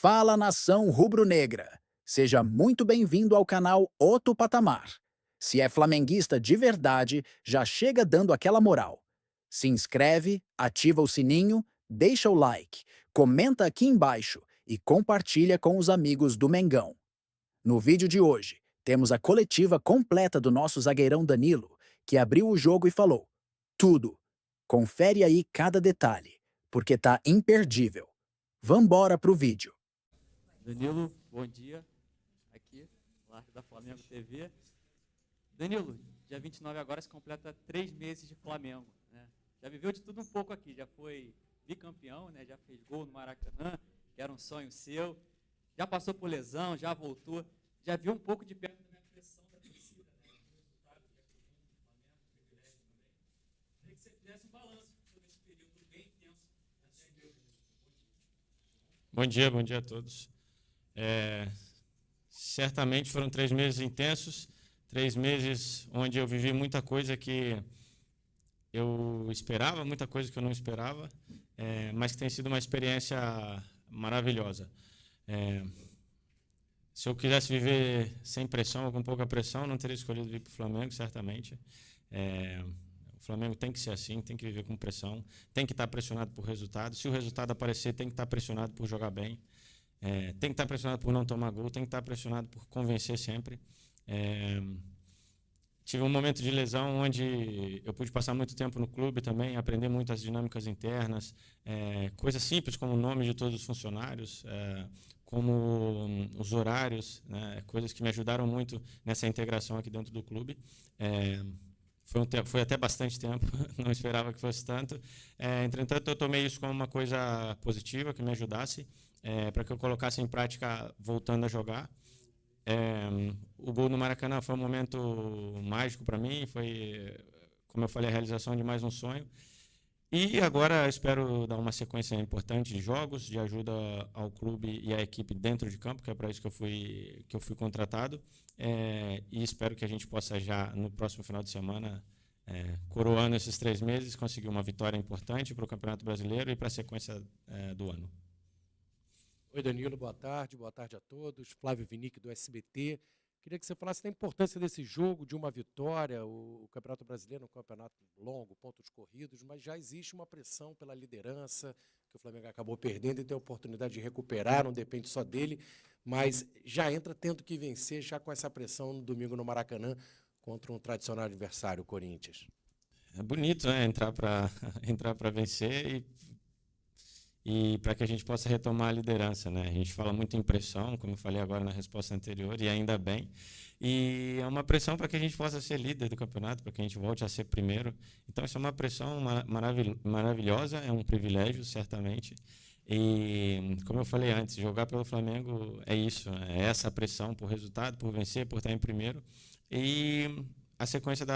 Fala, nação rubro-negra! Seja muito bem-vindo ao canal Outro Patamar. Se é flamenguista de verdade, já chega dando aquela moral. Se inscreve, ativa o sininho, deixa o like, comenta aqui embaixo e compartilha com os amigos do Mengão. No vídeo de hoje, temos a coletiva completa do nosso zagueirão Danilo, que abriu o jogo e falou: tudo. Confere aí cada detalhe, porque tá imperdível. Vambora pro vídeo. Danilo, bom dia. Aqui, Live da Flamengo TV. Danilo, dia 29 agora se completa 3 meses de Flamengo, né? Já viveu de tudo um pouco aqui, já foi bicampeão, né? Já fez gol no Maracanã, que era um sonho seu. Já passou por lesão, já voltou. Já viu um pouco de perto da pressão da torcida, né? O resultado que é do Flamengo, o privilégio também. Queria que você fizesse um balanço sobre esse período bem intenso até meu. Bom dia a todos. Certamente foram 3 meses intensos, 3 meses onde eu vivi muita coisa que eu esperava, muita coisa que eu não esperava, mas que tem sido uma experiência maravilhosa. Se eu quisesse viver sem pressão ou com pouca pressão, não teria escolhido vir para o Flamengo, certamente. O Flamengo tem que ser assim, tem que viver com pressão, tem que estar pressionado por resultado. Se o resultado aparecer, tem que estar pressionado por jogar bem. Tem que estar pressionado por não tomar gol, tem que estar pressionado por convencer sempre. Tive um momento de lesão onde eu pude passar muito tempo no clube também, aprender muito as dinâmicas internas, coisas simples como o nome de todos os funcionários, como os horários, né, coisas que me ajudaram muito nessa integração aqui dentro do clube. Foi até bastante tempo, não esperava que fosse tanto. Entretanto, eu tomei isso como uma coisa positiva, que me ajudasse, para que eu colocasse em prática voltando a jogar. O gol no Maracanã foi um momento mágico para mim, foi, como eu falei, a realização de mais um sonho. E agora espero dar uma sequência importante de jogos, de ajuda ao clube e à equipe dentro de campo, que é para isso que eu fui contratado. E espero que a gente possa já, no próximo final de semana, coroando esses 3 meses, conseguir uma vitória importante para o Campeonato Brasileiro e para a sequência do ano. Oi, Danilo, boa tarde a todos. Flávio Vinick, do SBT. Queria que você falasse da importância desse jogo, de uma vitória. O Campeonato Brasileiro é um campeonato longo, pontos corridos, mas já existe uma pressão pela liderança, que o Flamengo acabou perdendo e tem a oportunidade de recuperar, não depende só dele, mas já entra tendo que vencer, já com essa pressão no domingo no Maracanã, contra um tradicional adversário, o Corinthians. É bonito, né? Entrar para vencer e para que a gente possa retomar a liderança, né? A gente fala muito em pressão, como eu falei agora na resposta anterior, e ainda bem. E é uma pressão para que a gente possa ser líder do campeonato, para que a gente volte a ser primeiro. Então, isso é uma pressão maravilhosa, é um privilégio, certamente. E, como eu falei antes, jogar pelo Flamengo é isso, é essa pressão por resultado, por vencer, por estar em primeiro. E a sequência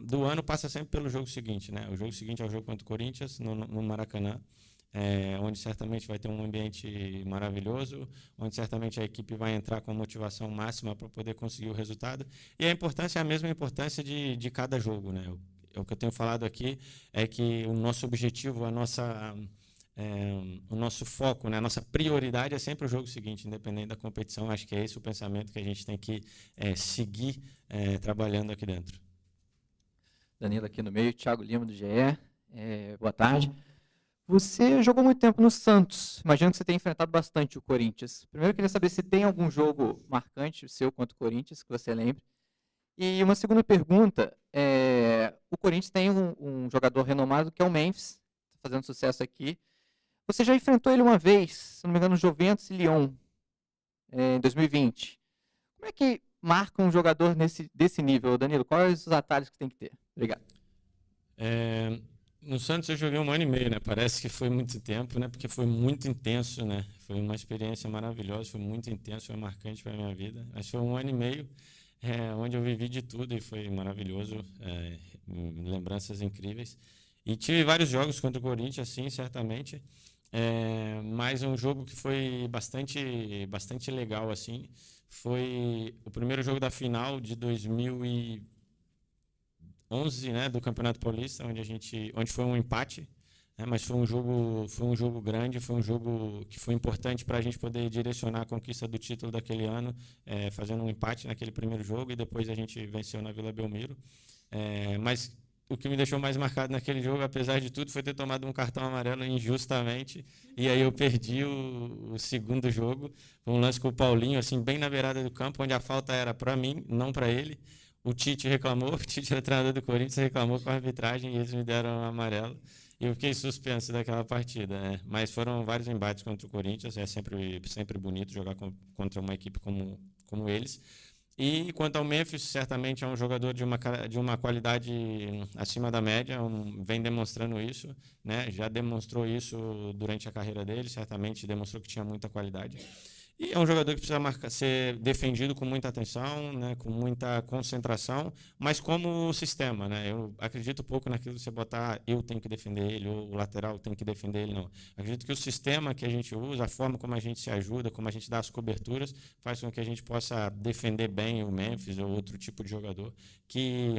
do ano passa sempre pelo jogo seguinte, né? O jogo seguinte é o jogo contra o Corinthians, no Maracanã. Onde certamente vai ter um ambiente maravilhoso, onde certamente a equipe vai entrar com motivação máxima para poder conseguir o resultado. E a importância é a mesma importância de cada jogo, né? O que eu tenho falado aqui é que o nosso objetivo, o nosso foco, né? A nossa prioridade é sempre o jogo seguinte, independente da competição. Acho que é esse o pensamento que a gente tem que seguir trabalhando aqui dentro. Danilo aqui no meio, Thiago Lima do GE. Boa tarde. Você jogou muito tempo no Santos. Imagino que você tenha enfrentado bastante o Corinthians. Primeiro, eu queria saber se tem algum jogo marcante seu contra o Corinthians, que você lembre. E uma segunda pergunta, o Corinthians tem um jogador renomado que é o Memphis, está fazendo sucesso aqui. Você já enfrentou ele uma vez, se não me engano, no Juventus e Lyon, em 2020. Como é que marca um jogador desse nível, Danilo? Quais os atalhos que tem que ter? Obrigado. No Santos eu joguei 1 ano e meio, né? Parece que foi muito tempo, né? Porque foi muito intenso, né? Foi uma experiência maravilhosa, foi muito intenso, foi marcante para a minha vida. Mas foi 1 ano e meio, onde eu vivi de tudo e foi maravilhoso, lembranças incríveis. E tive vários jogos contra o Corinthians, sim, certamente. Mas um jogo que foi bastante legal, assim, foi o primeiro jogo da final de 2011, né, do Campeonato Paulista, onde foi um empate Mas foi um jogo grande, foi um jogo que foi importante para a gente poder direcionar a conquista do título daquele ano, fazendo um empate naquele primeiro jogo e depois a gente venceu na Vila Belmiro. Mas o que me deixou mais marcado naquele jogo, apesar de tudo, foi ter tomado um cartão amarelo injustamente, e aí eu perdi o segundo jogo. Foi um lance com o Paulinho, assim, bem na beirada do campo, onde a falta era para mim, não para ele. O Tite reclamou, o Tite era o treinador do Corinthians, reclamou com a arbitragem e eles me deram um amarelo. E eu fiquei suspenso daquela partida. Mas foram vários embates contra o Corinthians, é sempre bonito jogar contra uma equipe como eles. E quanto ao Memphis, certamente é um jogador de uma qualidade acima da média, vem demonstrando isso, né? Já demonstrou isso durante a carreira dele, certamente demonstrou que tinha muita qualidade. E é um jogador que precisa ser defendido com muita atenção, né? Com muita concentração, mas como sistema, né? Eu acredito pouco naquilo de você botar eu tenho que defender ele, ou o lateral tem que defender ele, não. Acredito que o sistema que a gente usa, a forma como a gente se ajuda, como a gente dá as coberturas, faz com que a gente possa defender bem o Memphis ou outro tipo de jogador que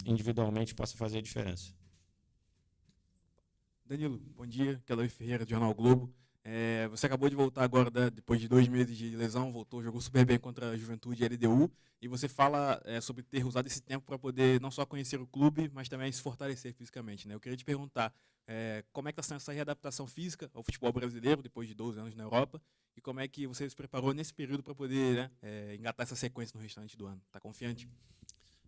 individualmente possa fazer a diferença. Danilo, bom dia. Kelly Ferreira, do Jornal Globo. Você acabou de voltar agora, depois de 2 meses de lesão, voltou, jogou super bem contra a Juventude e a LDU, e você fala sobre ter usado esse tempo para poder não só conhecer o clube, mas também se fortalecer fisicamente, né? Eu queria te perguntar como é que está sendo essa readaptação física ao futebol brasileiro, depois de 12 anos na Europa, e como é que você se preparou nesse período para poder engatar essa sequência no restante do ano. Está confiante?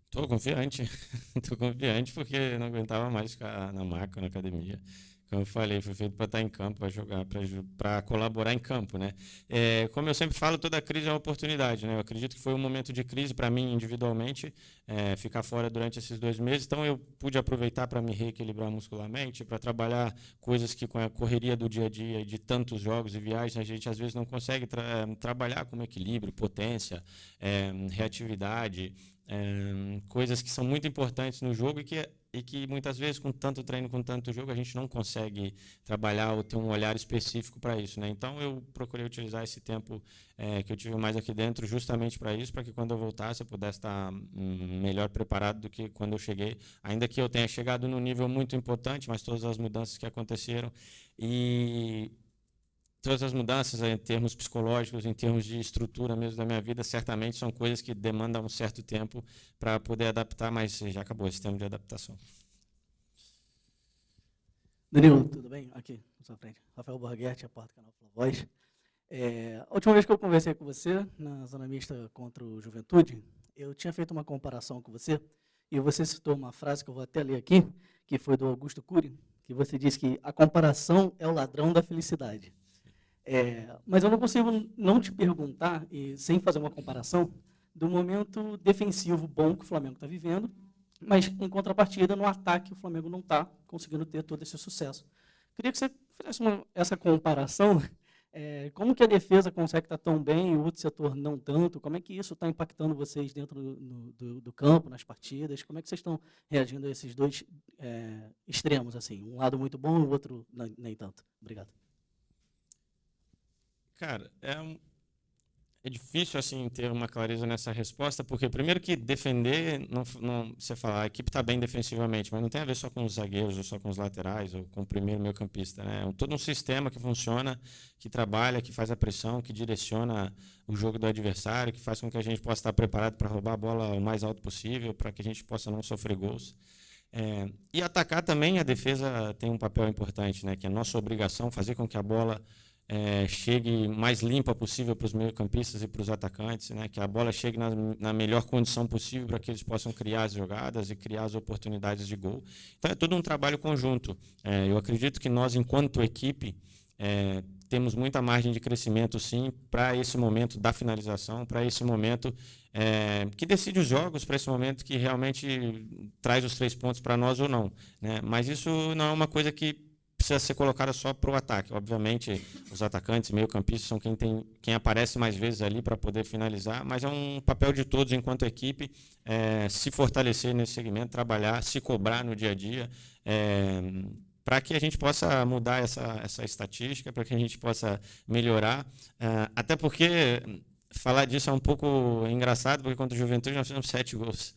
Estou confiante, estou confiante porque não aguentava mais ficar na maca, na academia. Como eu falei, foi feito para estar em campo, para jogar, para colaborar em campo, né? Como eu sempre falo, toda crise é uma oportunidade, né? Eu acredito que foi um momento de crise para mim individualmente, ficar fora durante esses 2 meses. Então eu pude aproveitar para me reequilibrar muscularmente, para trabalhar coisas que com a correria do dia a dia e de tantos jogos e viagens a gente às vezes não consegue trabalhar, como equilíbrio, potência, reatividade, coisas que são muito importantes no jogo e que muitas vezes com tanto treino, com tanto jogo, a gente não consegue trabalhar ou ter um olhar específico para isso, né? Então eu procurei utilizar esse tempo que eu tive mais aqui dentro justamente para isso, para que quando eu voltasse eu pudesse estar melhor preparado do que quando eu cheguei, ainda que eu tenha chegado num nível muito importante, mas todas as mudanças que aconteceram e todas as mudanças em termos psicológicos, em termos de estrutura mesmo da minha vida, certamente são coisas que demandam um certo tempo para poder adaptar, mas já acabou esse tempo de adaptação. Danilo, tudo bem? Aqui, na sua frente. Rafael Borghetti, a porta do canal Fla Voz. A última vez que eu conversei com você, na zona mista contra o Juventude, eu tinha feito uma comparação com você, e você citou uma frase que eu vou até ler aqui, que foi do Augusto Cury, que você disse que a comparação é o ladrão da felicidade. Mas eu não consigo não te perguntar, e sem fazer uma comparação, do momento defensivo bom que o Flamengo está vivendo, mas, em contrapartida, no ataque o Flamengo não está conseguindo ter todo esse sucesso. Queria que você fizesse essa comparação, como que a defesa consegue estar tão bem e o outro setor não tanto, como é que isso está impactando vocês dentro do campo, nas partidas, como é que vocês estão reagindo a esses dois extremos, assim, um lado muito bom e o outro nem tanto. Obrigado. Cara, é difícil assim ter uma clareza nessa resposta, porque primeiro que defender, você fala, a equipe está bem defensivamente, mas não tem a ver só com os zagueiros, ou só com os laterais, ou com o primeiro meio-campista, né? É todo um sistema que funciona, que trabalha, que faz a pressão, que direciona o jogo do adversário, que faz com que a gente possa estar preparado para roubar a bola o mais alto possível, para que a gente possa não sofrer gols. E atacar também, a defesa tem um papel importante, né? Que é a nossa obrigação fazer com que a bola chegue mais limpa possível para os meio-campistas e para os atacantes, né? Que a bola chegue na melhor condição possível para que eles possam criar as jogadas e criar as oportunidades de gol. Então é todo um trabalho conjunto. Eu acredito que nós, enquanto equipe, temos muita margem de crescimento, sim, para esse momento da finalização, para esse momento que decide os jogos, para esse momento que realmente traz os 3 pontos para nós ou não, né? Mas isso não é uma coisa que precisa ser colocada só para o ataque. Obviamente, os atacantes, meio-campistas, são quem aparece mais vezes ali para poder finalizar, mas é um papel de todos enquanto equipe se fortalecer nesse segmento, trabalhar, se cobrar no dia a dia, para que a gente possa mudar essa estatística, para que a gente possa melhorar, até porque falar disso é um pouco engraçado, porque contra o Juventude nós fizemos 7 gols.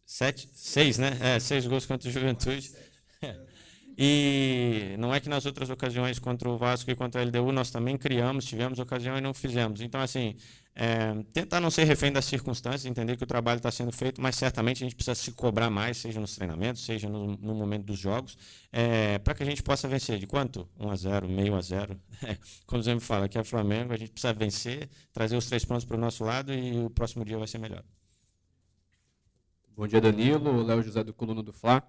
6, né? 6 gols contra o Juventude. E não é que nas outras ocasiões contra o Vasco e contra a LDU nós também criamos, tivemos ocasião e não fizemos. Então, assim, tentar não ser refém das circunstâncias, entender que o trabalho está sendo feito, mas certamente a gente precisa se cobrar mais, seja nos treinamentos, seja no momento dos jogos, para que a gente possa vencer. De quanto? 1-0, meio a 0. Como você me fala, que é Flamengo, a gente precisa vencer, trazer os 3 pontos para o nosso lado e o próximo dia vai ser melhor. Bom dia, Danilo. Léo José do Coluna do Fla.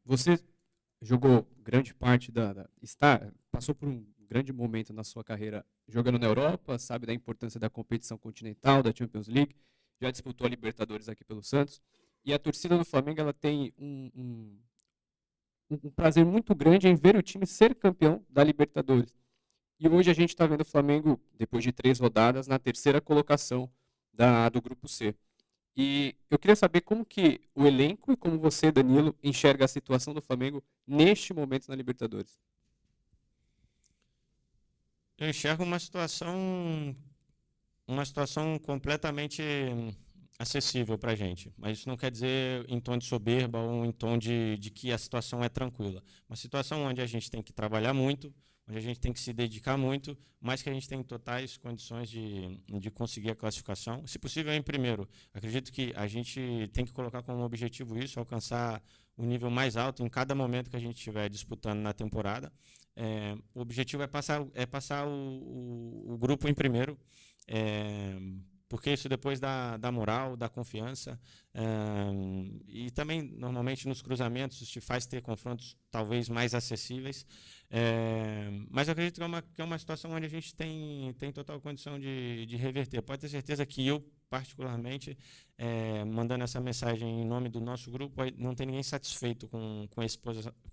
Você jogou grande parte passou por um grande momento na sua carreira jogando na Europa, sabe da importância da competição continental, da Champions League, já disputou a Libertadores aqui pelo Santos, e a torcida do Flamengo ela tem um prazer muito grande em ver o time ser campeão da Libertadores. E hoje a gente está vendo o Flamengo, depois de 3 rodadas, na 3ª colocação do Grupo C. E eu queria saber como que o elenco e como você, Danilo, enxerga a situação do Flamengo neste momento na Libertadores. Eu enxergo uma situação completamente acessível para a gente. Mas isso não quer dizer em tom de soberba ou em tom de que a situação é tranquila. Uma situação onde a gente tem que trabalhar muito, onde a gente tem que se dedicar muito, mas que a gente tem totais condições de conseguir a classificação. Se possível, em primeiro. Acredito que a gente tem que colocar como objetivo isso, alcançar o nível mais alto em cada momento que a gente estiver disputando na temporada. O objetivo é passar o grupo em primeiro, porque isso depois dá moral, dá confiança, e também, normalmente, nos cruzamentos, te faz ter confrontos talvez mais acessíveis, mas eu acredito que é uma situação onde a gente tem total condição de reverter. Pode ter certeza que eu, particularmente, mandando essa mensagem em nome do nosso grupo, não tem ninguém satisfeito com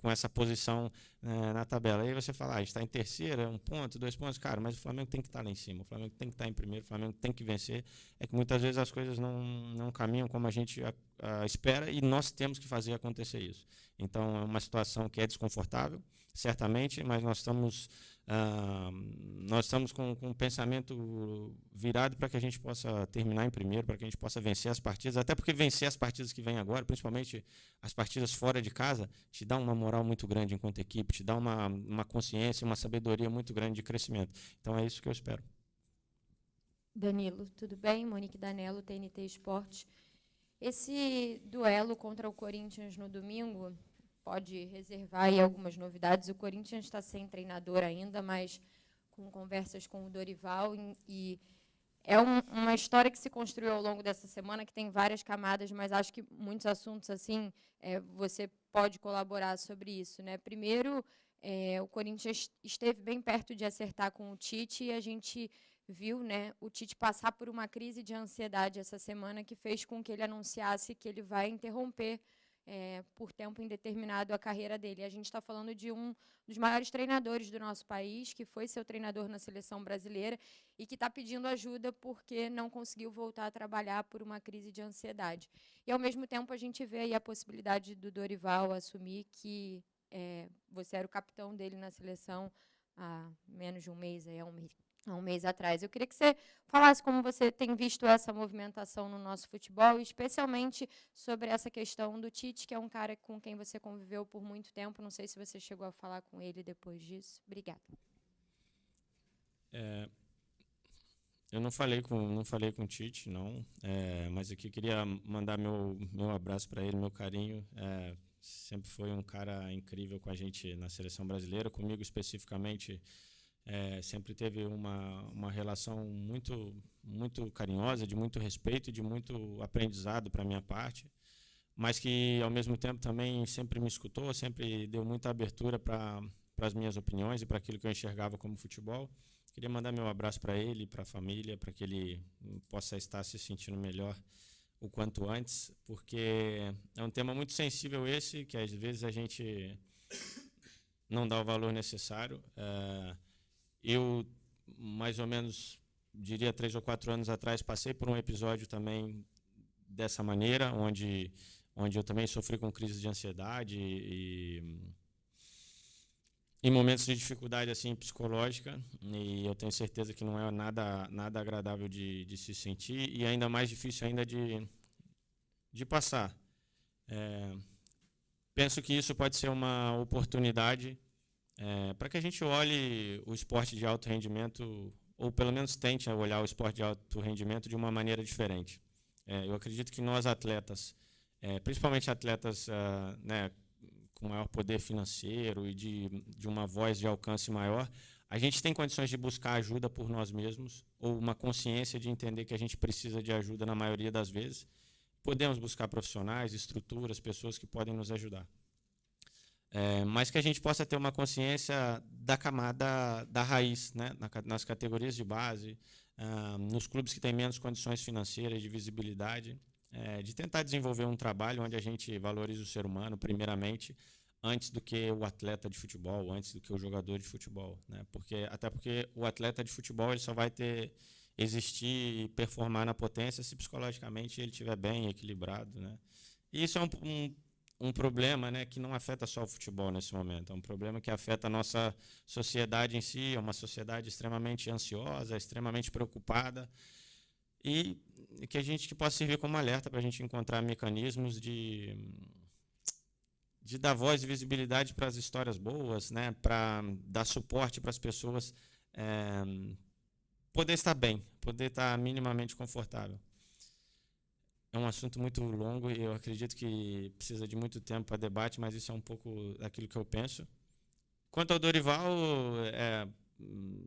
essa posição na tabela. Aí você fala, a gente está em terceira, 1 ponto, 2 pontos, cara, mas o Flamengo tem que estar lá em cima, o Flamengo tem que estar em primeiro, o Flamengo tem que vencer. É que muitas vezes as coisas não caminham como a gente espera e nós temos que fazer acontecer isso. Então, é uma situação que é desconfortável, certamente, mas nós estamos com um pensamento virado para que a gente possa terminar em primeiro, para que a gente possa vencer as partidas, até porque vencer as partidas que vêm agora, principalmente as partidas fora de casa, te dá uma moral muito grande enquanto equipe, te dá uma consciência, uma sabedoria muito grande de crescimento. Então é isso que eu espero. Danilo, tudo bem? Monique Danello, TNT Esportes. Esse duelo contra o Corinthians no domingo pode reservar aí algumas novidades. O Corinthians está sem treinador ainda, mas com conversas com o Dorival. E é uma história que se construiu ao longo dessa semana, que tem várias camadas, mas acho que muitos assuntos assim você pode colaborar sobre isso, né? Primeiro, o Corinthians esteve bem perto de acertar com o Tite e a gente viu, né, o Tite passar por uma crise de ansiedade essa semana que fez com que ele anunciasse que ele vai interromper por tempo indeterminado a carreira dele. A gente está falando de um dos maiores treinadores do nosso país, que foi seu treinador na seleção brasileira e que está pedindo ajuda porque não conseguiu voltar a trabalhar por uma crise de ansiedade. E, ao mesmo tempo, a gente vê aí a possibilidade do Dorival assumir que você era o capitão dele na seleção há menos de um mês, há um mês atrás. Eu queria que você falasse como você tem visto essa movimentação no nosso futebol, especialmente sobre essa questão do Tite, que é um cara com quem você conviveu por muito tempo. Não sei se você chegou a falar com ele depois disso. Obrigada. Eu não falei com o Tite, não, mas aqui queria mandar meu abraço para ele, meu carinho. Sempre foi um cara incrível com a gente na seleção brasileira, comigo especificamente. Sempre teve uma relação muito, muito carinhosa, de muito respeito e de muito aprendizado para a minha parte, mas que, ao mesmo tempo, também sempre me escutou, sempre deu muita abertura para as minhas opiniões e para aquilo que eu enxergava como futebol. Queria mandar meu abraço para ele, para a família, para que ele possa estar se sentindo melhor o quanto antes, porque é um tema muito sensível esse, que às vezes a gente não dá o valor necessário. Eu, mais ou menos, diria 3 ou 4 anos atrás, passei por um episódio também dessa maneira, onde eu também sofri com crise de ansiedade e momentos de dificuldade assim, psicológica, e eu tenho certeza que não é nada agradável de se sentir, e ainda mais difícil ainda de passar. penso que isso pode ser uma oportunidade para que a gente olhe o esporte de alto rendimento, ou pelo menos tente olhar o esporte de alto rendimento de uma maneira diferente. Eu acredito que nós atletas, principalmente atletas né, com maior poder financeiro e de uma voz de alcance maior, a gente tem condições de buscar ajuda por nós mesmos, ou uma consciência de entender que a gente precisa de ajuda na maioria das vezes. Podemos buscar profissionais, estruturas, pessoas que podem nos ajudar. Mas que a gente possa ter uma consciência da camada da raiz, né? Nas categorias de base, nos clubes que têm menos condições financeiras, de visibilidade, de tentar desenvolver um trabalho onde a gente valorize o ser humano, primeiramente, antes do que o atleta de futebol, antes do que o jogador de futebol, né? Até porque o atleta de futebol ele só vai existir e performar na potência se psicologicamente ele estiver bem, equilibrado, né? E isso é um problema, né, que não afeta só o futebol nesse momento, é um problema que afeta a nossa sociedade em si, é uma sociedade extremamente ansiosa, extremamente preocupada, e que a gente possa servir como alerta para a gente encontrar mecanismos de dar voz e visibilidade para as histórias boas, né, para dar suporte para as pessoas poder estar bem, poder estar minimamente confortável. É um assunto muito longo e eu acredito que precisa de muito tempo para debate, mas isso é um pouco daquilo que eu penso. Quanto ao Dorival,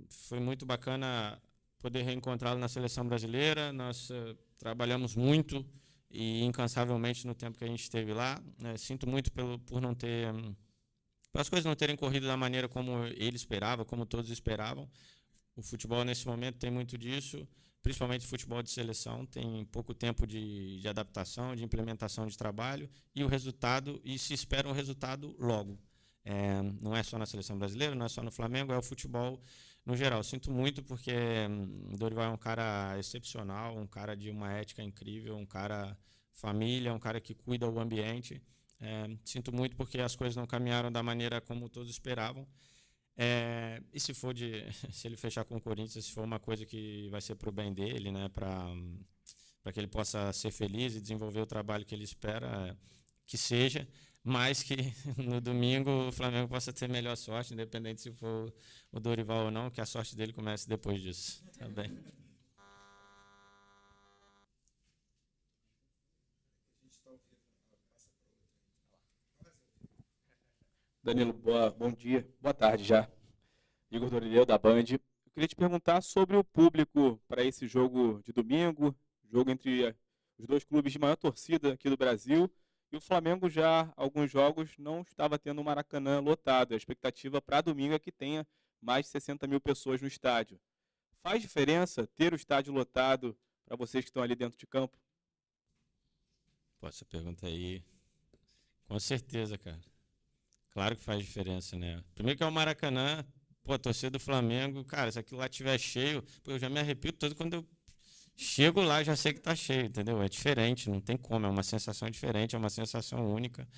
foi muito bacana poder reencontrá-lo na seleção brasileira. Nós trabalhamos muito e incansavelmente no tempo que a gente esteve lá. Sinto muito por não ter, por as coisas não terem corrido da maneira como ele esperava, como todos esperavam. O futebol nesse momento tem muito disso, principalmente o futebol de seleção, tem pouco tempo de adaptação, de implementação de trabalho e se espera um resultado logo. Não é só na seleção brasileira, não é só no Flamengo, é o futebol no geral. Sinto muito porque Dorival é um cara excepcional, um cara de uma ética incrível, um cara família, um cara que cuida do ambiente. Sinto muito porque as coisas não caminharam da maneira como todos esperavam. E se ele fechar com o Corinthians, se for uma coisa que vai ser para o bem dele, né, para que ele possa ser feliz e desenvolver o trabalho que ele espera que seja, mas que no domingo o Flamengo possa ter melhor sorte, independente se for o Dorival ou não, que a sorte dele comece depois disso. Tá bem. Danilo, bom dia, boa tarde já. Igor Dorileu, da Band. Eu queria te perguntar sobre o público para esse jogo de domingo, jogo entre os dois clubes de maior torcida aqui do Brasil, e o Flamengo já, alguns jogos, não estava tendo o Maracanã lotado. A expectativa para domingo é que tenha mais de 60 mil pessoas no estádio. Faz diferença ter o estádio lotado para vocês que estão ali dentro de campo? Pô, essa pergunta aí, com certeza, cara. Claro que faz diferença, né? Primeiro que é o Maracanã, pô, a torcida do Flamengo, cara, se aquilo lá estiver cheio, pô, eu já me arrepio todo quando eu chego lá, já sei que tá cheio, entendeu? É diferente, não tem como, é uma sensação diferente, é uma sensação única.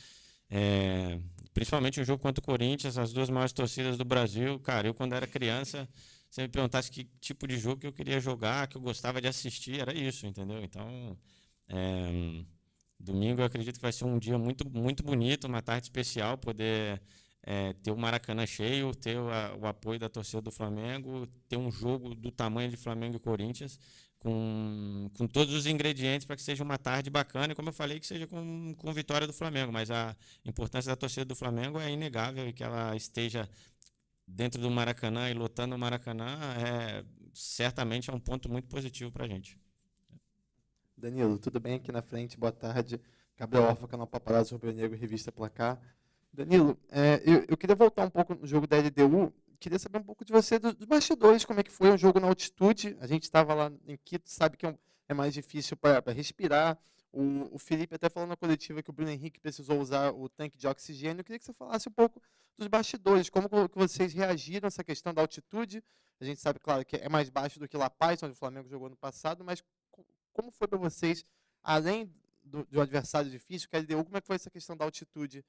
Principalmente um jogo contra o Corinthians, as duas maiores torcidas do Brasil, cara, eu quando era criança, se me perguntasse que tipo de jogo que eu queria jogar, que eu gostava de assistir, era isso, entendeu? Então, domingo eu acredito que vai ser um dia muito, muito bonito, uma tarde especial, poder ter o Maracanã cheio, ter o apoio da torcida do Flamengo, ter um jogo do tamanho de Flamengo e Corinthians, com todos os ingredientes para que seja uma tarde bacana, e como eu falei, que seja com vitória do Flamengo, mas a importância da torcida do Flamengo é inegável, e que ela esteja dentro do Maracanã e lotando o Maracanã certamente é um ponto muito positivo para a gente. Danilo, tudo bem? Aqui na frente, boa tarde. Gabriel Orfa, canal Paparazzo Rubro-Negro, revista Placar. Danilo, eu queria voltar um pouco no jogo da LDU. Queria saber um pouco de você, dos bastidores, como é que foi um jogo na altitude. A gente estava lá em Quito, sabe que é mais difícil para respirar. O Felipe até falou na coletiva que o Bruno Henrique precisou usar o tanque de oxigênio. Eu queria que você falasse um pouco dos bastidores, como que vocês reagiram a essa questão da altitude. A gente sabe, claro, que é mais baixo do que La Paz, onde o Flamengo jogou no passado, mas como foi para vocês, além do adversário difícil, que a LDU, como é que foi essa questão da altitude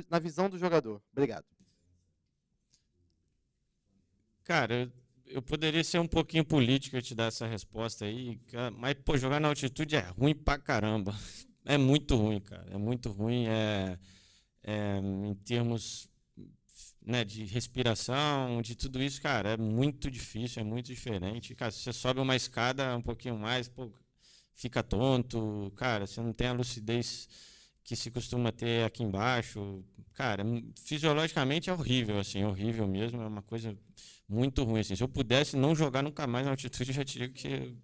na visão do jogador? Obrigado. Cara, eu poderia ser um pouquinho político e te dar essa resposta aí, mas, pô, jogar na altitude é ruim pra caramba. É muito ruim, cara. É muito ruim. em termos, né, de respiração, de tudo isso, cara, é muito difícil, é muito diferente. Cara, se você sobe uma escada um pouquinho mais, pô, fica tonto, cara, você não tem a lucidez que se costuma ter aqui embaixo. Cara, fisiologicamente é horrível, assim, horrível mesmo, é uma coisa muito ruim, assim. Se eu pudesse não jogar nunca mais na altitude, eu já te digo que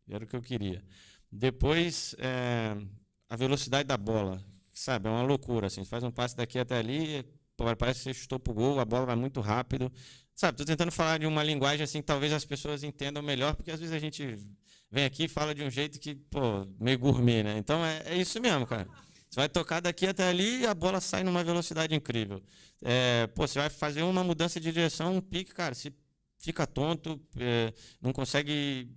era o que eu queria. Depois, a velocidade da bola, sabe, é uma loucura, assim, você faz um passe daqui até ali, parece que você chutou pro gol, a bola vai muito rápido. Sabe, estou tentando falar de uma linguagem assim que talvez as pessoas entendam melhor, porque às vezes a gente vem aqui e fala de um jeito que, pô, meio gourmet, né? Então é isso mesmo, cara. Você vai tocar daqui até ali e a bola sai numa velocidade incrível. Pô, você vai fazer uma mudança de direção, um pique, cara, se fica tonto, não consegue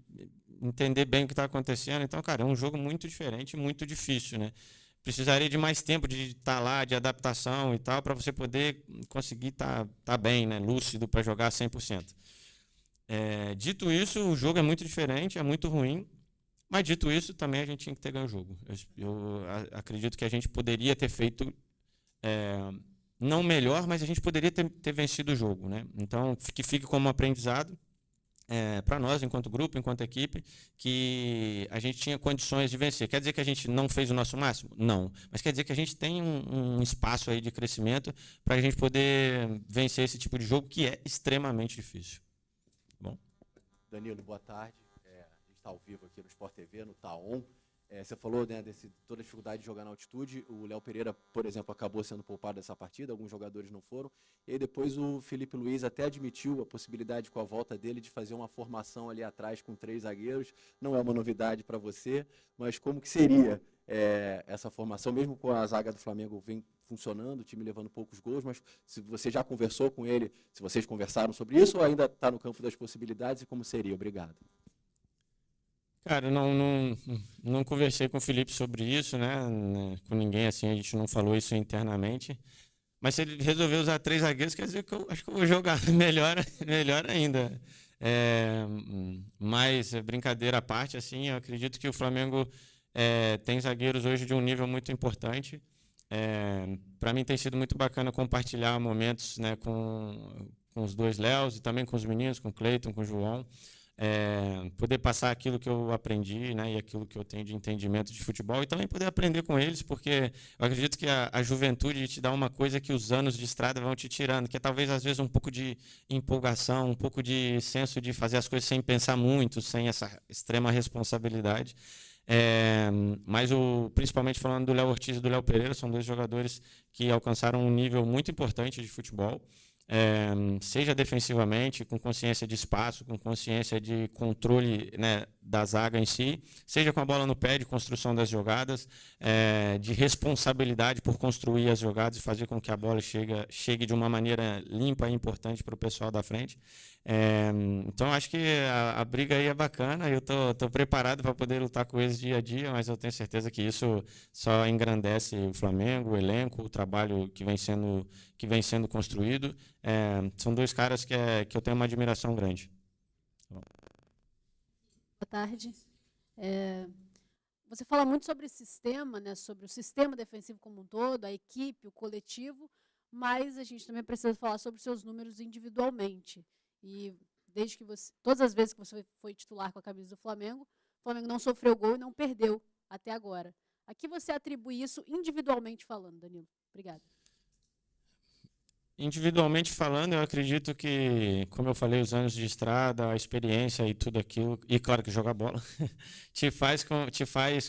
entender bem o que está acontecendo. Então, cara, é um jogo muito diferente, muito difícil, né? Precisaria de mais tempo de estar lá, de adaptação e tal, para você poder conseguir estar bem, né, lúcido para jogar 100%. Dito isso, o jogo é muito diferente, é muito ruim, mas dito isso, também a gente tinha que ter ganho o jogo. Eu acredito que a gente poderia ter feito, não melhor, mas a gente poderia ter vencido o jogo, né? Então, que fique como aprendizado, para nós, enquanto grupo, enquanto equipe, que a gente tinha condições de vencer. Quer dizer que a gente não fez o nosso máximo? Não. Mas quer dizer que a gente tem um espaço aí de crescimento para a gente poder vencer esse tipo de jogo, que é extremamente difícil. Bom. Danilo, boa tarde. A gente está ao vivo aqui no Sport TV, no Taon. Você falou, né, toda a dificuldade de jogar na altitude. O Léo Pereira, por exemplo, acabou sendo poupado dessa partida, alguns jogadores não foram. E aí depois o Felipe Luiz até admitiu a possibilidade, com a volta dele, de fazer uma formação ali atrás com 3 zagueiros. Não é uma novidade para você, mas como que seria essa formação, mesmo com a zaga do Flamengo vem funcionando, o time levando poucos gols, mas se você já conversou com ele, se vocês conversaram sobre isso, ou ainda está no campo das possibilidades, e como seria? Obrigado. Cara, não conversei com o Felipe sobre isso, né? Com ninguém, assim, a gente não falou isso internamente. Mas se ele resolveu usar 3 zagueiros, quer dizer que eu acho que eu vou jogar melhor ainda. Mas, brincadeira à parte, assim, eu acredito que o Flamengo tem zagueiros hoje de um nível muito importante. Para mim tem sido muito bacana compartilhar momentos, né, com os 2 Léos e também com os meninos, com o Cleiton, com o João. Poder passar aquilo que eu aprendi, né, e aquilo que eu tenho de entendimento de futebol, e também poder aprender com eles, porque eu acredito que a juventude te dá uma coisa que os anos de estrada vão te tirando, que é talvez às vezes um pouco de empolgação, um pouco de senso de fazer as coisas sem pensar muito, sem essa extrema responsabilidade. Mas principalmente falando do Léo Ortiz e do Léo Pereira, são 2 jogadores que alcançaram um nível muito importante de futebol. Seja defensivamente, com consciência de espaço, com consciência de controle, né, da zaga em si, seja com a bola no pé, de construção das jogadas, de responsabilidade por construir as jogadas e fazer com que a bola chegue de uma maneira limpa e importante para o pessoal da frente. Então, acho que a briga aí é bacana, eu estou preparado para poder lutar com eles dia a dia, mas eu tenho certeza que isso só engrandece o Flamengo, o elenco, o trabalho que vem sendo construído. São 2 caras que eu tenho uma admiração grande. Boa tarde. Você fala muito sobre sistema, né, sobre o sistema defensivo como um todo, a equipe, o coletivo, mas a gente também precisa falar sobre os seus números individualmente. E desde que todas as vezes que você foi titular com a camisa do Flamengo, o Flamengo não sofreu gol e não perdeu até agora. A que você atribui isso individualmente falando, Danilo? Obrigada. Individualmente falando, eu acredito que, como eu falei, os anos de estrada, a experiência e tudo aquilo, e claro que jogar bola, te faz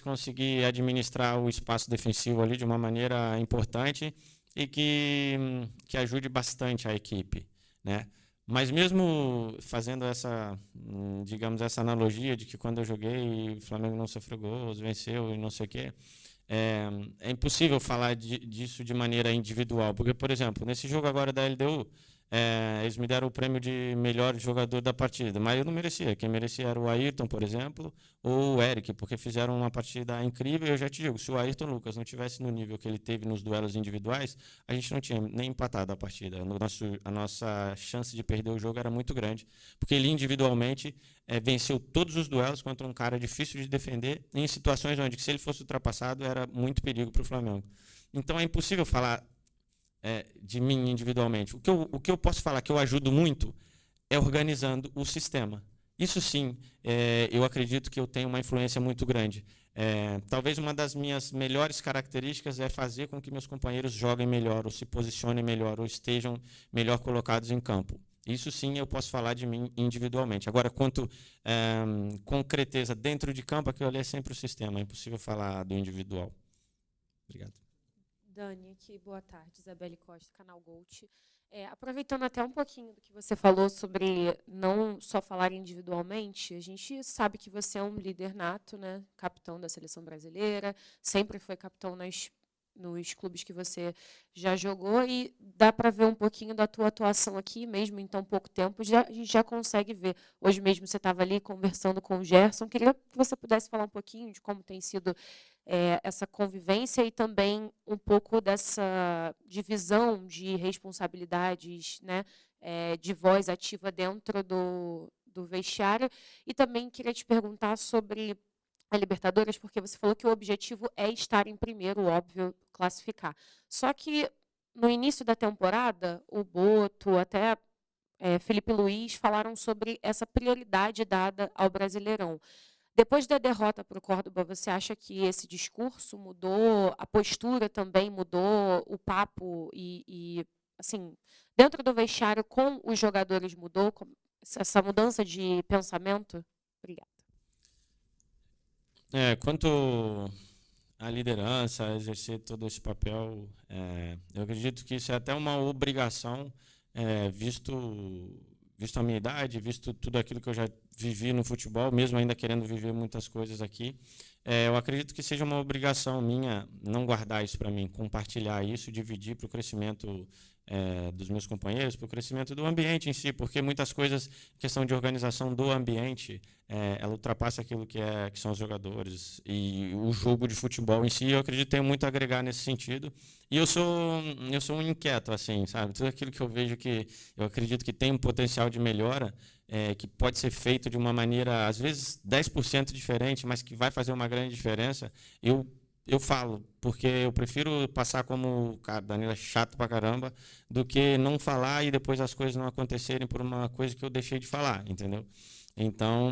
conseguir administrar o espaço defensivo ali de uma maneira importante e que ajude bastante a equipe, né? Mas mesmo fazendo essa, digamos, essa analogia de que quando eu joguei, o Flamengo não sofreu gols, venceu e não sei o quê, é impossível falar disso de maneira individual, porque, por exemplo, nesse jogo agora da LDU, eles me deram o prêmio de melhor jogador da partida, mas eu não merecia. Quem merecia era o Ayrton, por exemplo, ou o Eric, porque fizeram uma partida incrível. Eu já te digo, se o Ayrton Lucas não tivesse no nível que ele teve nos duelos individuais, a gente não tinha nem empatado a partida. A nossa chance de perder o jogo era muito grande, porque ele individualmente venceu todos os duelos contra um cara difícil de defender, em situações onde, se ele fosse ultrapassado, era muito perigo para o Flamengo. Então é impossível falar de mim individualmente. O que eu posso falar que eu ajudo muito é organizando o sistema. Isso sim, eu acredito que eu tenho uma influência muito grande. Talvez uma das minhas melhores características é fazer com que meus companheiros joguem melhor, ou se posicionem melhor, ou estejam melhor colocados em campo. Isso sim eu posso falar de mim individualmente. Agora, quanto concreteza dentro de campo, aquilo ali é sempre o sistema, é impossível falar do individual. Obrigado. Dani, aqui, boa tarde. Isabelle Costa, canal Gold. Aproveitando até um pouquinho do que você falou sobre não só falar individualmente, a gente sabe que você é um líder nato, né? Capitão da seleção brasileira, sempre foi capitão nos clubes que você já jogou, e dá para ver um pouquinho da tua atuação aqui, mesmo em tão pouco tempo, a gente já consegue ver. Hoje mesmo você estava ali conversando com o Gerson, queria que você pudesse falar um pouquinho de como tem sido essa convivência e também um pouco dessa divisão de responsabilidades, né, de voz ativa dentro do vestiário. E também queria te perguntar sobre a Libertadores, porque você falou que o objetivo é estar em primeiro, óbvio, classificar. Só que no início da temporada, o Boto, até Felipe Luiz falaram sobre essa prioridade dada ao Brasileirão. Depois da derrota para o Córdoba, você acha que esse discurso mudou, a postura também mudou, o papo e assim, dentro do vestiário com os jogadores mudou, essa mudança de pensamento? Obrigada. Quanto à liderança, a exercer todo esse papel, eu acredito que isso é até uma obrigação, visto a minha idade, visto tudo aquilo que eu já vivi no futebol, mesmo ainda querendo viver muitas coisas aqui. Eu acredito que seja uma obrigação minha não guardar isso para mim, compartilhar isso, dividir para o crescimento dos meus companheiros, para o crescimento do ambiente em si, porque muitas coisas, questão de organização do ambiente, ela ultrapassa aquilo que são os jogadores e o jogo de futebol em si. Eu acredito que tem muito a agregar nesse sentido. E eu sou um inquieto, assim, sabe? Tudo aquilo que eu vejo que eu acredito que tem um potencial de melhora, que pode ser feito de uma maneira, às vezes, 10% diferente, mas que vai fazer uma grande diferença, eu falo, porque eu prefiro passar como, cara, Danilo é chato pra caramba, do que não falar e depois as coisas não acontecerem por uma coisa que eu deixei de falar, entendeu? Então,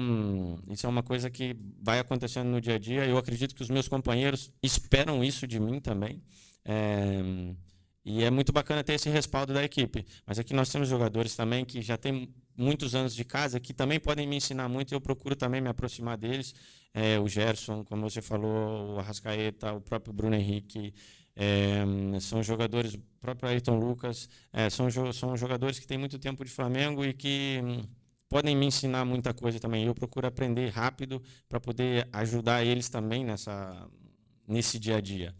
isso é uma coisa que vai acontecendo no dia a dia. Eu acredito que os meus companheiros esperam isso de mim também. E é muito bacana ter esse respaldo da equipe. Mas aqui nós temos jogadores também que já têm muitos anos de casa, que também podem me ensinar muito, e eu procuro também me aproximar deles. O Gerson, como você falou, o Arrascaeta, o próprio Bruno Henrique, são jogadores, o próprio Ayrton Lucas, são jogadores que têm muito tempo de Flamengo e que podem me ensinar muita coisa também. Eu procuro aprender rápido para poder ajudar eles também nesse dia a dia.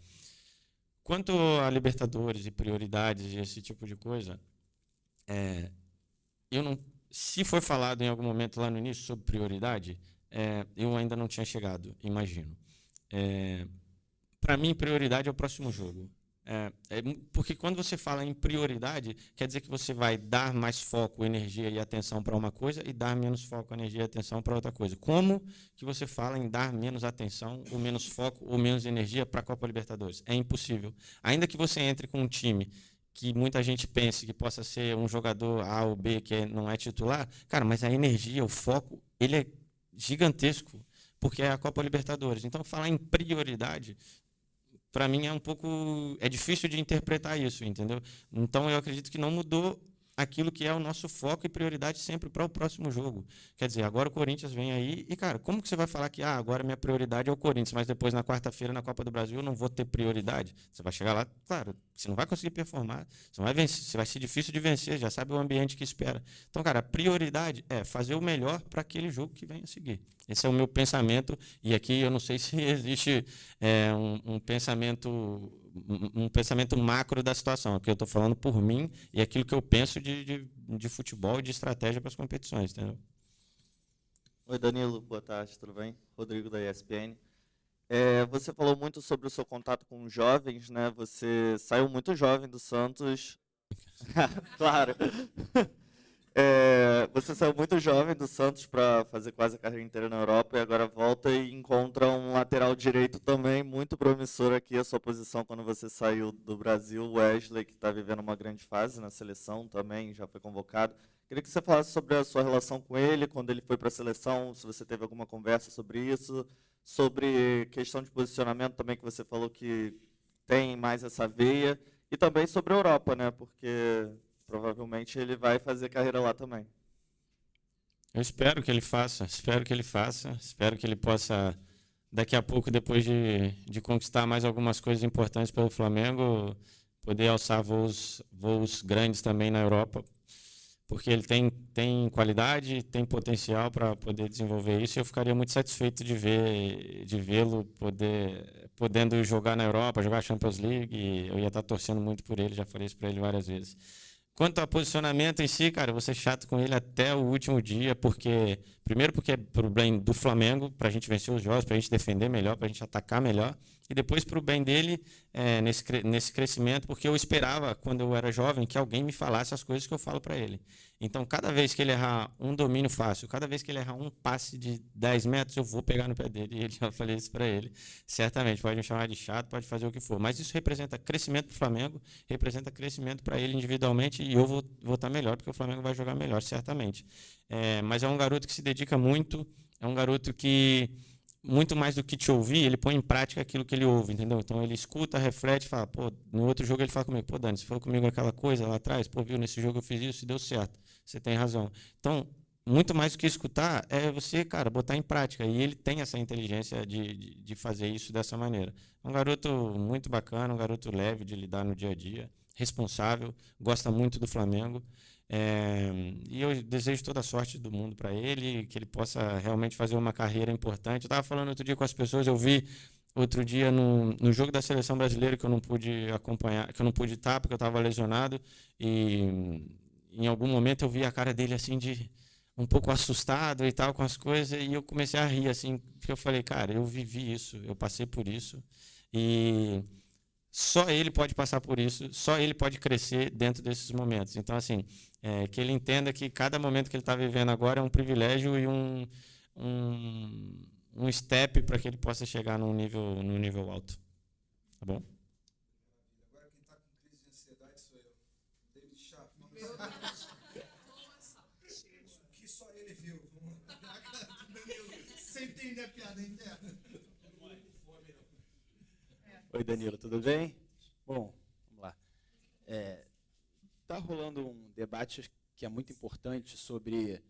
Quanto a Libertadores e prioridades e esse tipo de coisa, se foi falado em algum momento lá no início sobre prioridade, eu ainda não tinha chegado, imagino. Para mim, prioridade é o próximo jogo. Porque quando você fala em prioridade, quer dizer que você vai dar mais foco, energia e atenção para uma coisa e dar menos foco, energia e atenção para outra coisa. Como que você fala em dar menos atenção, ou menos foco, ou menos energia para a Copa Libertadores? É impossível. Ainda que você entre com um time que muita gente pense que possa ser um jogador A ou B que não é titular, cara, mas a energia, o foco, ele é gigantesco, porque é a Copa Libertadores. Então, falar em prioridade, para mim é difícil de interpretar isso, entendeu? Então eu acredito que não mudou aquilo que é o nosso foco e prioridade sempre para o próximo jogo. Quer dizer, agora o Corinthians vem aí e, cara, como que você vai falar que agora minha prioridade é o Corinthians, mas depois na quarta-feira na Copa do Brasil eu não vou ter prioridade? Você vai chegar lá, claro, você não vai conseguir performar, você não vai vencer, vai ser difícil de vencer, já sabe o ambiente que espera. Então, cara, a prioridade é fazer o melhor para aquele jogo que vem a seguir. Esse é o meu pensamento, e aqui eu não sei se existe um pensamento macro da situação. Aqui eu estou falando por mim e aquilo que eu penso de futebol e de estratégia para as competições, entendeu? Oi, Danilo, boa tarde, tudo bem? Rodrigo, da ESPN. Você falou muito sobre o seu contato com jovens, né? Você saiu muito jovem do Santos. Claro. Você saiu muito jovem do Santos para fazer quase a carreira inteira na Europa e agora volta e encontra um lateral direito também muito promissor aqui, a sua posição quando você saiu do Brasil, Wesley, que está vivendo uma grande fase na seleção também, já foi convocado. Queria que você falasse sobre a sua relação com ele, quando ele foi para a seleção, se você teve alguma conversa sobre isso, sobre questão de posicionamento também, que você falou que tem mais essa veia, e também sobre a Europa, né? Porque provavelmente ele vai fazer carreira lá também. Eu espero que ele faça, espero que ele possa, daqui a pouco, depois de conquistar mais algumas coisas importantes pelo Flamengo, poder alçar voos grandes também na Europa, porque ele tem qualidade, tem potencial para poder desenvolver isso, e eu ficaria muito satisfeito de vê-lo podendo jogar na Europa, jogar a Champions League, e eu ia estar torcendo muito por ele, já falei isso para ele várias vezes. Quanto ao posicionamento em si, cara, eu vou ser chato com ele até o último dia, primeiro porque é pro bem do Flamengo, para a gente vencer os jogos, para a gente defender melhor, para a gente atacar melhor, e depois para o bem dele nesse crescimento, porque eu esperava, quando eu era jovem, que alguém me falasse as coisas que eu falo para ele. Então, cada vez que ele errar um domínio fácil, cada vez que ele errar um passe de 10 metros, eu vou pegar no pé dele, e eu já falei isso para ele. Certamente, pode me chamar de chato, pode fazer o que for, mas isso representa crescimento para o Flamengo, representa crescimento para ele individualmente, e eu vou estar melhor, porque o Flamengo vai jogar melhor, certamente. Mas é um garoto que se dedica muito, é um garoto que, muito mais do que te ouvir, ele põe em prática aquilo que ele ouve, entendeu? Então ele escuta, reflete, fala, pô, no outro jogo ele fala comigo, pô, Dani, você falou comigo aquela coisa lá atrás, pô, viu, nesse jogo eu fiz isso e deu certo, você tem razão. Então, muito mais do que escutar, é você, cara, botar em prática, e ele tem essa inteligência de fazer isso dessa maneira. É um garoto muito bacana, um garoto leve de lidar no dia a dia, responsável, gosta muito do Flamengo, e eu desejo toda a sorte do mundo para ele, que ele possa realmente fazer uma carreira importante. Eu estava falando outro dia com as pessoas, eu vi outro dia no jogo da Seleção Brasileira que eu não pude acompanhar, que eu não pude estar porque eu estava lesionado, e em algum momento eu vi a cara dele assim de um pouco assustado e tal com as coisas, e eu comecei a rir assim, porque eu falei, cara, eu vivi isso, eu passei por isso, e só ele pode passar por isso, só ele pode crescer dentro desses momentos. Então, assim, que ele entenda que cada momento que ele está vivendo agora é um privilégio e um step para que ele possa chegar num nível alto. Tá bom? Agora quem está com crise de ansiedade sou eu. David Sharp. Que só ele viu. Você entende a piada interna? Oi, Danilo, tudo bem? Bom, vamos lá. Está rolando um debate que é muito importante sobre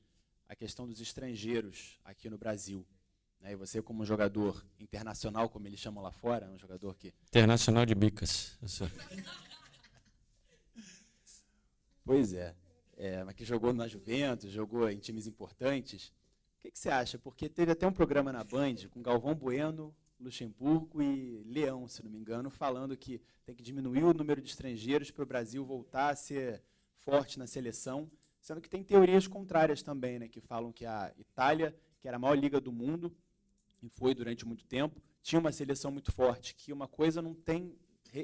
a questão dos estrangeiros aqui no Brasil. Né? E você, como jogador internacional, como eles chamam lá fora, um jogador que... Internacional de bicas. Pois é. Mas que jogou na Juventus, jogou em times importantes. O que você acha? Porque teve até um programa na Band com Galvão Bueno, Luxemburgo e Leão, se não me engano, falando que tem que diminuir o número de estrangeiros para o Brasil voltar a ser forte na seleção, sendo que tem teorias contrárias também, né, que falam que a Itália, que era a maior liga do mundo, e foi durante muito tempo, tinha uma seleção muito forte, que uma coisa não tem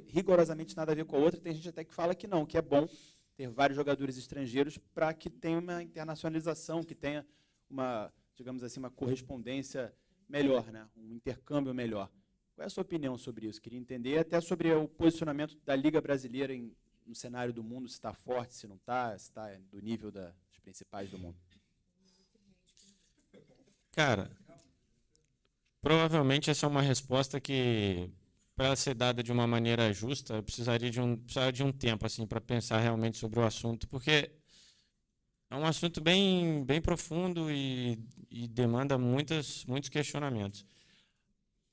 rigorosamente nada a ver com a outra, tem gente até que fala que não, que é bom ter vários jogadores estrangeiros para que tenha uma internacionalização, que tenha uma, digamos assim, uma correspondência melhor, né? Um intercâmbio melhor. Qual é a sua opinião sobre isso? Queria entender até sobre o posicionamento da Liga Brasileira no cenário do mundo, se está forte, se não está, se está do nível das principais do mundo. Cara, provavelmente essa é uma resposta que, para ela ser dada de uma maneira justa, eu precisaria de um tempo assim para pensar realmente sobre o assunto, porque é um assunto bem profundo e demanda muitos questionamentos.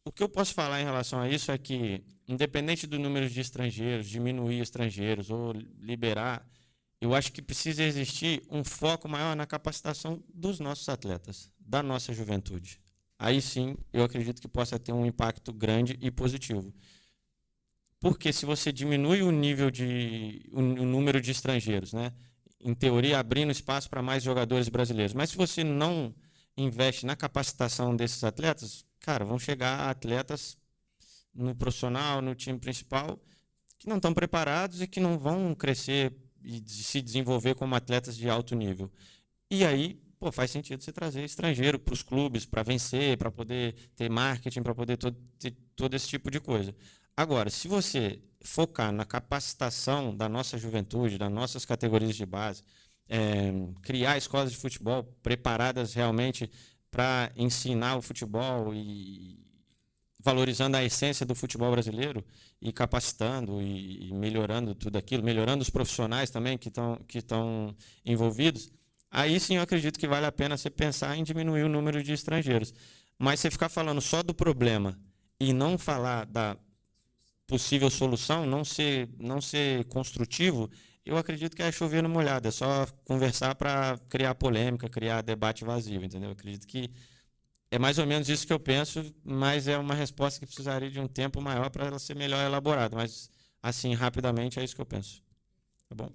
O que eu posso falar em relação a isso é que, independente do número de estrangeiros, diminuir estrangeiros ou liberar, eu acho que precisa existir um foco maior na capacitação dos nossos atletas, da nossa juventude. Aí sim, eu acredito que possa ter um impacto grande e positivo. Porque se você diminui o número de estrangeiros, né? Em teoria, abrindo espaço para mais jogadores brasileiros. Mas se você não investe na capacitação desses atletas, cara, vão chegar atletas no profissional, no time principal, que não estão preparados e que não vão crescer e de se desenvolver como atletas de alto nível. E aí, pô, faz sentido você trazer estrangeiro para os clubes, para vencer, para poder ter marketing, para poder ter todo esse tipo de coisa. Agora, se você focar na capacitação da nossa juventude, das nossas categorias de base, criar escolas de futebol preparadas realmente para ensinar o futebol e valorizando a essência do futebol brasileiro e capacitando e melhorando tudo aquilo, melhorando os profissionais também que estão envolvidos, aí sim eu acredito que vale a pena você pensar em diminuir o número de estrangeiros. Mas você ficar falando só do problema e não falar da possível solução, não ser construtivo, eu acredito que é chover no molhado, é só conversar para criar polêmica, criar debate vazio, entendeu? Eu acredito que é mais ou menos isso que eu penso, mas é uma resposta que precisaria de um tempo maior para ela ser melhor elaborada, mas assim, rapidamente, é isso que eu penso. Tá bom?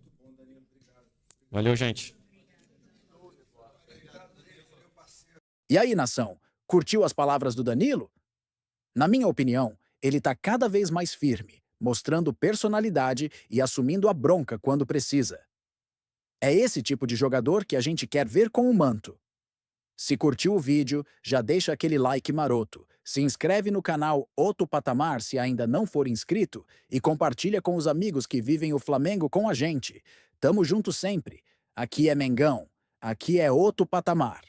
Valeu, gente. E aí, nação, curtiu as palavras do Danilo? Na minha opinião, ele está cada vez mais firme, mostrando personalidade e assumindo a bronca quando precisa. É esse tipo de jogador que a gente quer ver com o manto. Se curtiu o vídeo, já deixa aquele like maroto, se inscreve no canal Outro Patamar se ainda não for inscrito e compartilha com os amigos que vivem o Flamengo com a gente. Tamo junto sempre. Aqui é Mengão. Aqui é Outro Patamar.